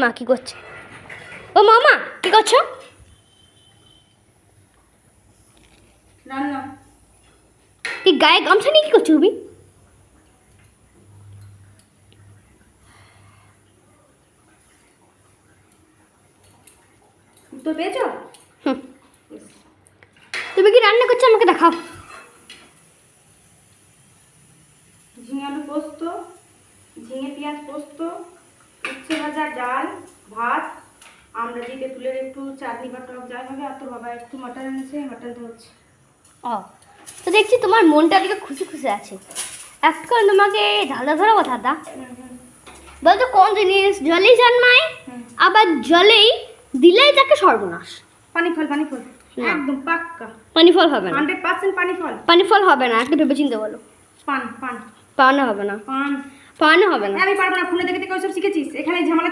মা কি করছে? ও মামা কি করছো? রান্না। তুই গায়ে গামছা নিয়ে কি করছো তুমি? তো পেয়েছো? হুম। তুমি কি রান্না করছো আমাকে দেখাও। ঝিঙে আলু পোস্ত, ঝিঙে পেঁয়াজ পোস্ত, উচ্ছে ভাজা, ডাল, ভাত, আমরা দিয়ে তেঁতুলের একটু চাটনি বা টক যাই হবে। আর তোর বাবা একটু মাটন এনেছে, মাটন ধরছে। ও তো দেখছি তোমার মনটা দিকে খুশি খুশি আছে। এখন তোমাকে ঢালা ধরা কথা দা বলতো কোন জিনিস জলেই জন্মায় আবার জলেই দিলেই তাকে সর্বনাশ। পানি ফল, পানি ফল, না। একদম পাক্কা পানি ফল হবে না, 100% পানি ফল। পানি ফল হবে না, একটা ভেবে চিন্তে বলো। পান পান পান হবে না, পান। পান হবে না। আমি পারবো না, ফোনে দেখে দেখে ওইসব শিখেছিস, এখানে ঝামেলা।